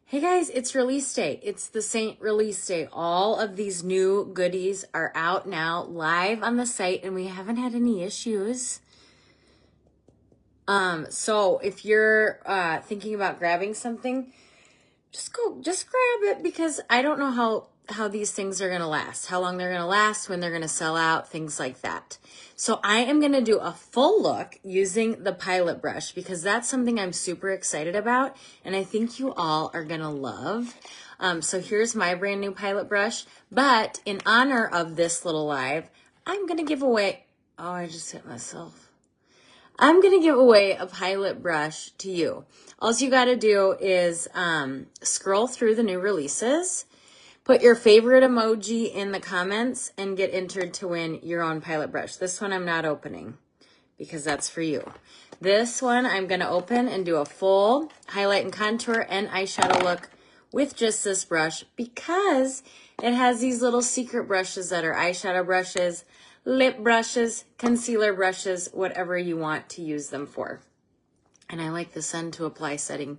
Hey guys, it's release day. It's the Seint release day. All of these new goodies are out now, live on the site, and we haven't had any issues. So if you're thinking about grabbing something, just grab it, because I don't know how these things are gonna last, how long they're gonna last, when they're gonna sell out, things like that. So I am gonna do a full look using the pilot brush, because that's something I'm super excited about, and I think you all are gonna love. So here's my brand new pilot brush, but in honor of this little live, I'm gonna give away, oh, I just hit myself. I'm going to give away a pilot brush to you. All you got to do is scroll through the new releases, put your favorite emoji in the comments, and get entered to win your own pilot brush. This one I'm not opening because that's for you. This one I'm going to open and do a full highlight and contour and eyeshadow look with just this brush, because it has these little secret brushes that are eyeshadow brushes, lip brushes, concealer brushes, whatever you want to use them for. And I like the Sun to apply setting,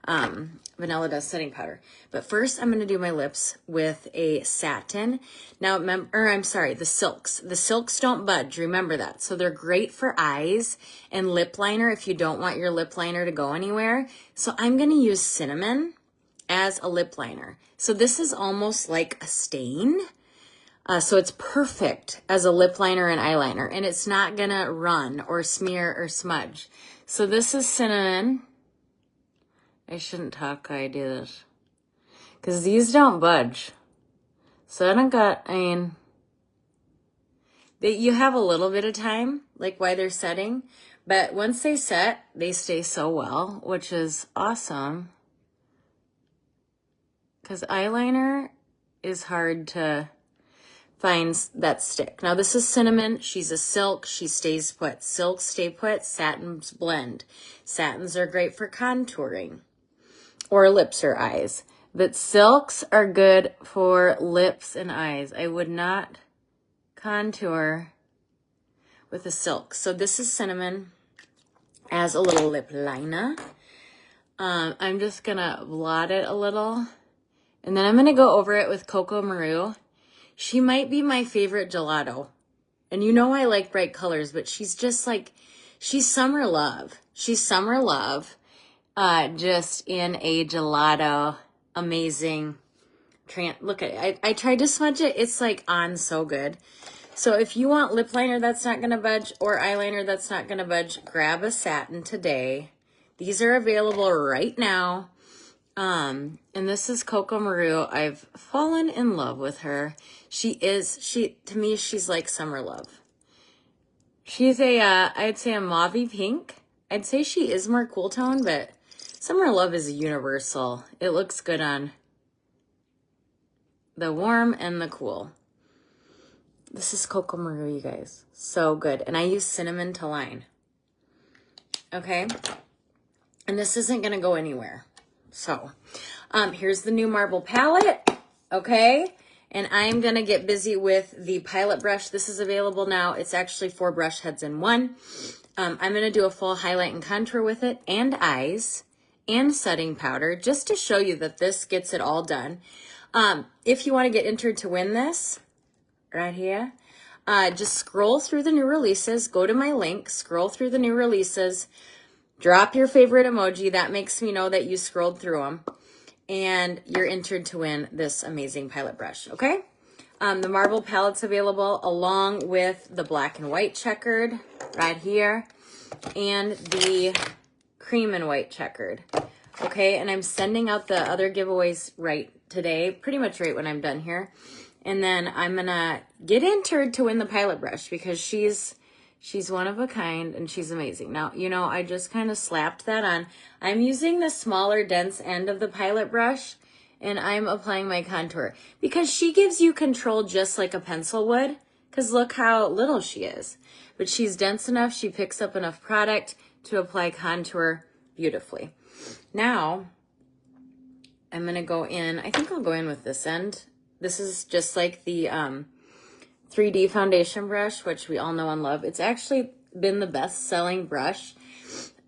Vanilla Dust setting powder. But first I'm going to do my lips with a satin. Now, the silks. The silks don't budge, remember that. So they're great for eyes and lip liner if you don't want your lip liner to go anywhere. So I'm going to use cinnamon as a lip liner. So this is almost like a stain. So it's perfect as a lip liner and eyeliner, and it's not gonna run or smear or smudge. So this is cinnamon. I shouldn't talk while I do this, because these don't budge. So you have a little bit of time, like while they're setting, but once they set, they stay so well, which is awesome. Because eyeliner is hard to finds that stick. Now this is cinnamon. She's a silk. She stays put. Silks stay put. Satins blend. Satins are great for contouring or lips or eyes. But silks are good for lips and eyes. I would not contour with a silk. So this is cinnamon as a little lip liner. I'm just gonna blot it a little, and then I'm gonna go over it with Cocoa Maru. She might be my favorite gelato. And you know I like bright colors, but she's just like, she's summer love. She's summer love, just in a gelato. Amazing. Look at it. I tried to smudge it. It's like on so good. So if you want lip liner that's not going to budge, or eyeliner that's not going to budge, grab a satin today. These are available right now. And this is Cocoa Maru. I've fallen in love with her. To me, she's like summer love. She's I'd say a mauvey pink. I'd say she is more cool tone, but summer love is a universal. It looks good on the warm and the cool. This is Cocoa Maru, you guys. So good. And I use cinnamon to line. Okay. And this isn't going to go anywhere. So, here's the new marble palette, okay? And I'm going to get busy with the pilot brush. This is available now. It's actually 4 brush heads in one. I'm going to do a full highlight and contour with it, and eyes, and setting powder, just to show you that this gets it all done. If you want to get entered to win this, right here, just scroll through the new releases, go to my link, scroll through the new releases, drop your favorite emoji. That makes me know that you scrolled through them. And you're entered to win this amazing pilot brush, okay? The marble palette's available along with the black and white checkered right here, and the cream and white checkered, okay? And I'm sending out the other giveaways right today, pretty much right when I'm done here. And then I'm going to get entered to win the pilot brush, because she's one of a kind, and she's amazing. Now, you know, I just kind of slapped that on. I'm using the smaller, dense end of the pilot brush, and I'm applying my contour, because she gives you control just like a pencil would, because look how little she is. But she's dense enough, she picks up enough product to apply contour beautifully. Now, I'm going to go in, I think I'll go in with this end. This is just like the 3D foundation brush, which we all know and love. It's actually been the best-selling brush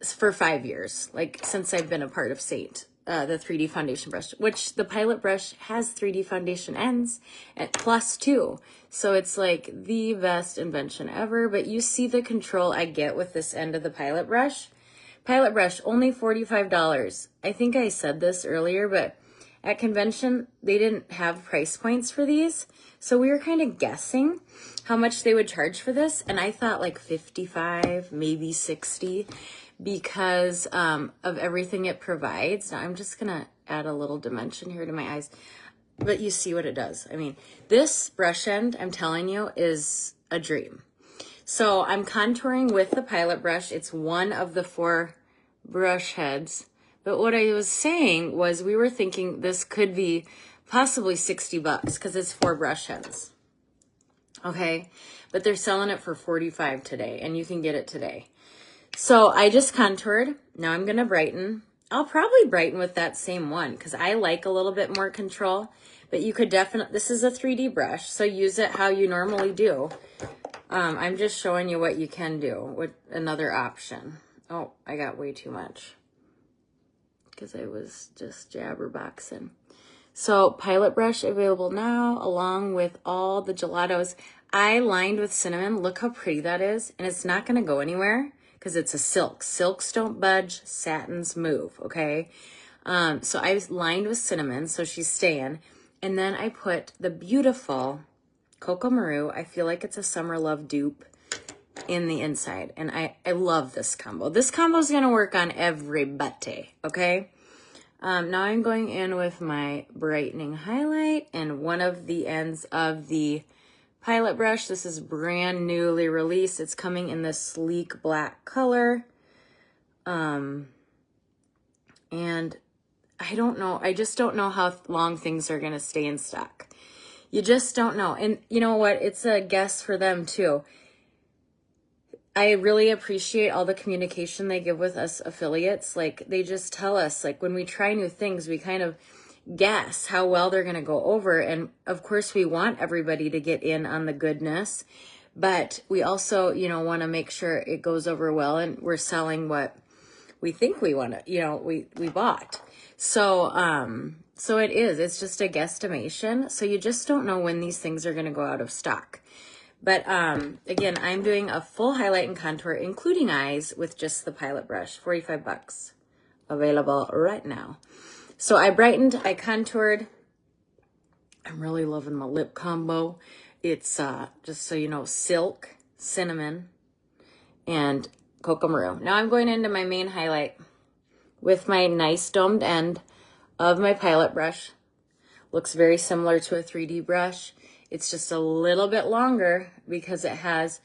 for 5 years, like since I've been a part of Seint. the 3D foundation brush, which the Pilot brush has 3D foundation ends at +2. So it's like the best invention ever. But you see the control I get with this end of the Pilot brush. Pilot brush, only $45. I think I said this earlier, but at convention, they didn't have price points for these. So we were kind of guessing how much they would charge for this. And I thought like 55, maybe 60 because of everything it provides. Now I'm just gonna add a little dimension here to my eyes, but you see what it does. I mean, this brush end, I'm telling you, is a dream. So I'm contouring with the Pilot brush. It's one of the 4 brush heads. But what I was saying was we were thinking this could be possibly $60 because it's 4 brush heads. Okay, but they're selling it for $45 today, and you can get it today. So I just contoured. Now I'm going to brighten. I'll probably brighten with that same one because I like a little bit more control. But you could definitely, this is a 3D brush, so use it how you normally do. I'm just showing you what you can do with another option. Oh, I got way too much because I was just jabberboxing. So Pilot brush available now along with all the gelatos. I lined with cinnamon. Look how pretty that is. And it's not going to go anywhere because it's a silk. Silks don't budge, satins move, okay? So I lined with cinnamon, so she's staying. And then I put the beautiful Cocoa Maru. I feel like it's a Summer Love dupe in the inside. And I love this combo. This combo is going to work on everybody, okay? Now I'm going in with my brightening highlight and one of the ends of the Pilot brush. This is brand newly released. It's coming in this sleek black color. And I don't know. I just don't know how long things are going to stay in stock. You just don't know. And you know what? It's a guess for them too. I really appreciate all the communication they give with us affiliates. Like they just tell us, like when we try new things, we kind of guess how well they're going to go over. And of course we want everybody to get in on the goodness, but we also, you know, want to make sure it goes over well and we're selling what we think we want to, you know, we bought. So it's just a guesstimation. So you just don't know when these things are going to go out of stock. But again, I'm doing a full highlight and contour, including eyes, with just the Pilot brush. $45 available right now. So I brightened, I contoured. I'm really loving my lip combo. It's just so you know, silk, cinnamon, and Cocoa Maru. Now I'm going into my main highlight with my nice domed end of my Pilot brush. Looks very similar to a 3D brush. It's just a little bit longer because it has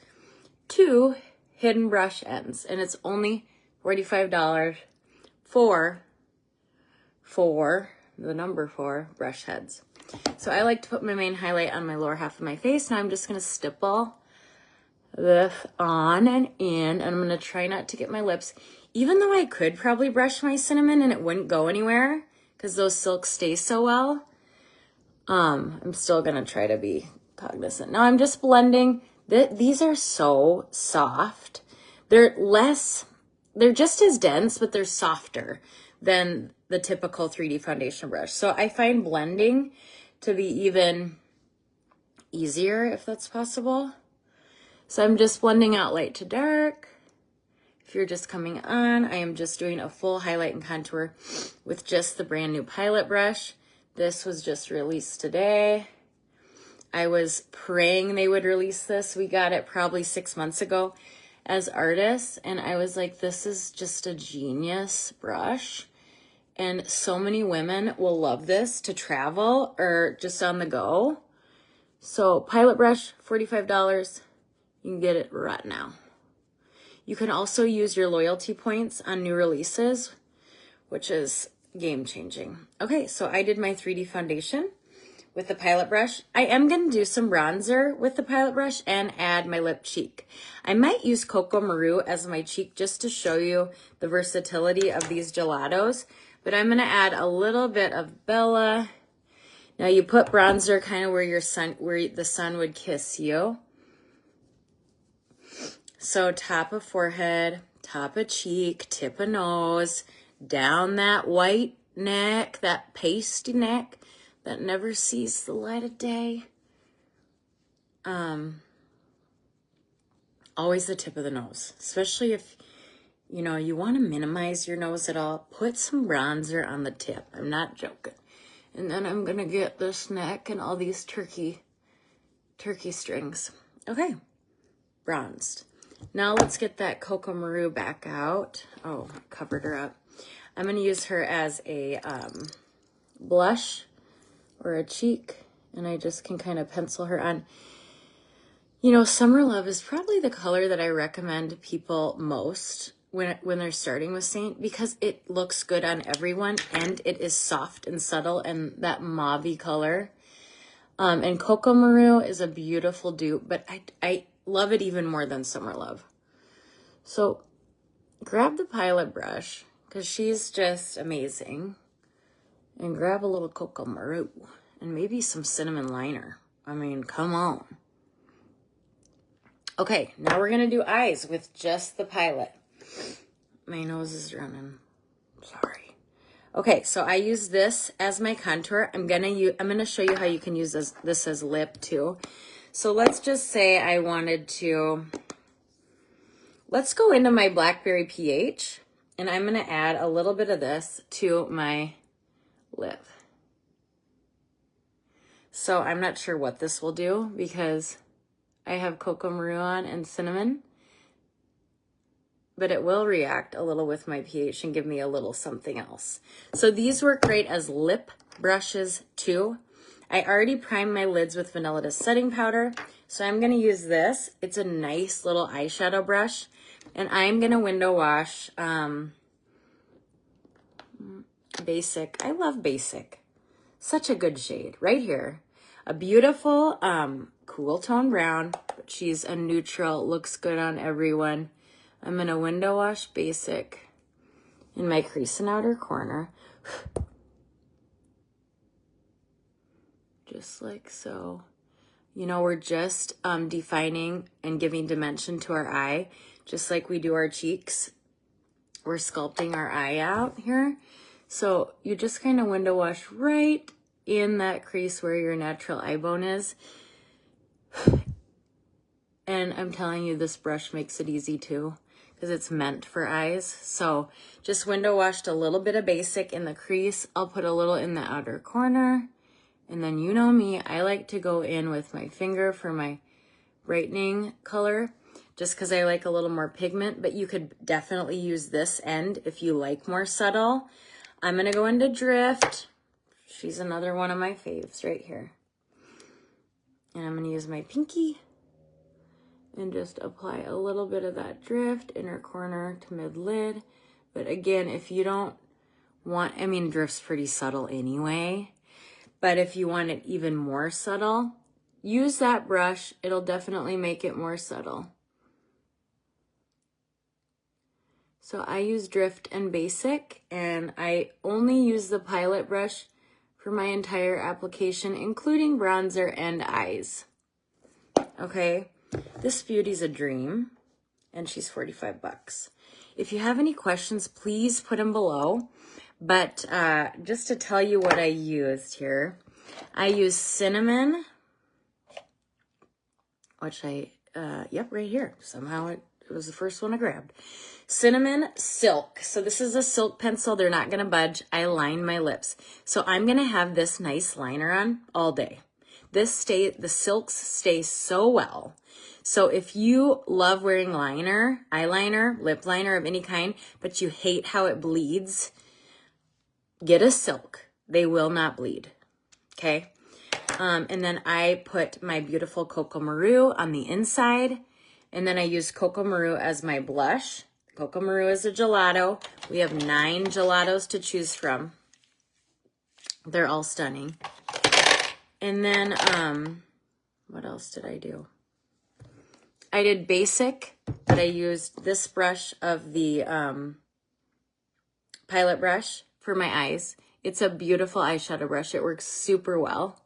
2 hidden brush ends. And it's only $45 for the number 4 brush heads. So I like to put my main highlight on my lower half of my face. Now I'm just going to stipple this on and in. And I'm going to try not to get my lips. Even though I could probably brush my cinnamon and it wouldn't go anywhere because those silks stay so well. I'm still going to try to be cognizant. Now I'm just blending. These are so soft. They're just as dense, but they're softer than the typical 3D foundation brush. So I find blending to be even easier if that's possible. So I'm just blending out light to dark. If you're just coming on, I am just doing a full highlight and contour with just the brand new Pilot brush. This was just released today. I was praying they would release this. We got it probably 6 months ago as artists. And I was like, this is just a genius brush. And so many women will love this to travel or just on the go. So Pilot brush, $45. You can get it right now. You can also use your loyalty points on new releases, which is game-changing. Okay, so I did my 3D foundation with the Pilot brush. I am going to do some bronzer with the Pilot brush and add my lip cheek. I might use Cocoa Maru as my cheek just to show you the versatility of these gelatos, but I'm going to add a little bit of Bella. Now you put bronzer kind of where the sun would kiss you. So top of forehead, top of cheek, tip of nose, down that white neck, that pasty neck that never sees the light of day. Always the tip of the nose, especially if, you know, you want to minimize your nose at all. Put some bronzer on the tip. I'm not joking. And then I'm going to get this neck and all these turkey strings. Okay, bronzed. Now let's get that Cocoa Maru back out. Oh, I covered her up. I'm going to use her as a blush or a cheek, and I just can kind of pencil her on. You know, Summer Love is probably the color that I recommend people most when they're starting with Seint, because it looks good on everyone and it is soft and subtle and that mauve-y color. And Cocoa Maru is a beautiful dupe, but I love it even more than Summer Love. So grab the Pilot brush, because she's just amazing, and grab a little Cocoa Maru and maybe some cinnamon liner. I mean, come on. Okay, now we're going to do eyes with just the Pilot. My nose is running. Sorry. Okay, so I use this as my contour. I'm going to show you how you can use this as lip too. So let's just say I wanted to, let's go into my Blackberry PH, and I'm going to add a little bit of this to my lip. So I'm not sure what this will do, because I have Cocoa Maru on and cinnamon, but it will react a little with my pH and give me a little something else. So these work great as lip brushes too. I already primed my lids with Vanilla Dust setting powder, so I'm going to use this. It's a nice little eyeshadow brush, and I'm going to window wash Basic. I love Basic. Such a good shade right here. A beautiful cool tone brown, but she's a neutral, looks good on everyone. I'm going to window wash Basic in my crease and outer corner. Just like so. You know, we're just defining and giving dimension to our eye, just like we do our cheeks. We're sculpting our eye out here. So you just kind of window wash right in that crease where your natural eye bone is. And I'm telling you, this brush makes it easy too, because it's meant for eyes. So just window washed a little bit of Basic in the crease. I'll put a little in the outer corner. And then you know me, I like to go in with my finger for my brightening color, just because I like a little more pigment, but you could definitely use this end if you like more subtle. I'm going to go into Drift. She's another one of my faves right here. And I'm going to use my pinky and just apply a little bit of that Drift, inner corner to mid-lid. But again, if you don't want, I mean, Drift's pretty subtle anyway, but if you want it even more subtle, use that brush. It'll definitely make it more subtle. So I use Drift and Basic, and I only use the Pilot brush for my entire application, including bronzer and eyes. Okay, this beauty's a dream, and she's 45 bucks. If you have any questions, please put them below. But just to tell you what I used here, I used cinnamon, which yep, right here. Somehow it was the first one I grabbed. Cinnamon Silk. So this is a silk pencil. They're not going to budge. I line my lips. So I'm going to have this nice liner on all day. The silks stay so well. So if you love wearing liner, eyeliner, lip liner of any kind, but you hate how it bleeds, get a silk. They will not bleed. Okay. And then I put my beautiful Cocoa Maru on the inside. And then I use Cocoa Maru as my blush. Cocoa Maru is a gelato. We have 9 gelatos to choose from. They're all stunning. And then, what else did I do? I did Basic, but I used this brush of the Pilot brush for my eyes. It's a beautiful eyeshadow brush. It works super well.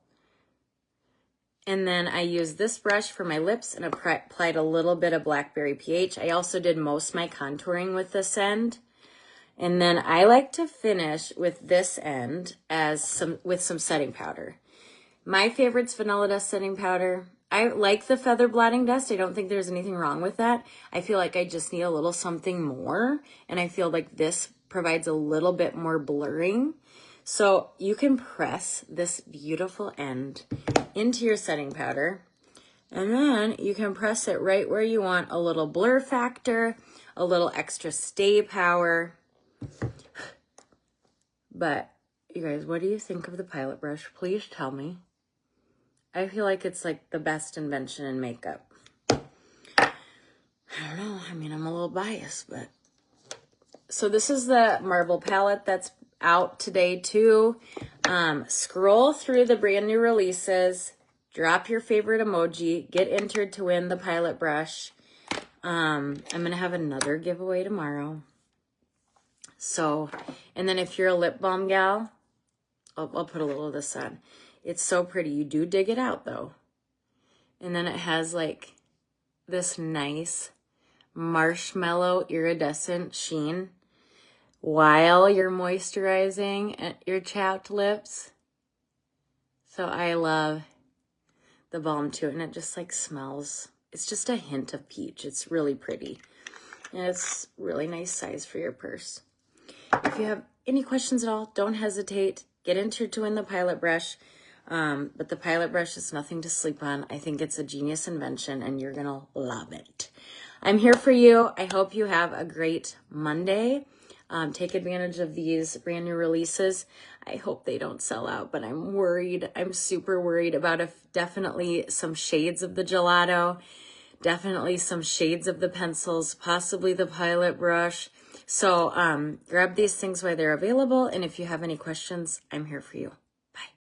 And then I used this brush for my lips and applied a little bit of Blackberry PH. I also did most of my contouring with this end. And then I like to finish with this end with some setting powder. My favorite's vanilla dust setting powder. I like the feather blotting dust. I don't think there's anything wrong with that. I feel like I just need a little something more. And I feel like this provides a little bit more blurring. So you can press this beautiful end into your setting powder. And then you can press it right where you want a little blur factor, a little extra stay power. But you guys, what do you think of the Pilot brush? Please tell me. I feel like it's like the best invention in makeup. I don't know. I mean, I'm a little biased, but. So this is the marble palette that's out today too. Scroll through the brand new releases. Drop your favorite emoji. Get entered to win the Pilot brush. I'm going to have another giveaway tomorrow. So, and then if you're a lip balm gal, I'll put a little of this on. It's so pretty. You do dig it out though. And then it has like this nice marshmallow iridescent sheen while you're moisturizing your chapped lips. So I love the balm too. And it just like smells. It's just a hint of peach. It's really pretty. And it's really nice size for your purse. If you have any questions at all, don't hesitate. Get entered to win the Pilot brush. But the Pilot brush is nothing to sleep on. I think it's a genius invention and you're going to love it. I'm here for you. I hope you have a great Monday. Take advantage of these brand new releases. I hope they don't sell out, but I'm worried. I'm super worried about definitely some shades of the gelato, definitely some shades of the pencils, possibly the Pilot brush. So grab these things while they're available. And if you have any questions, I'm here for you.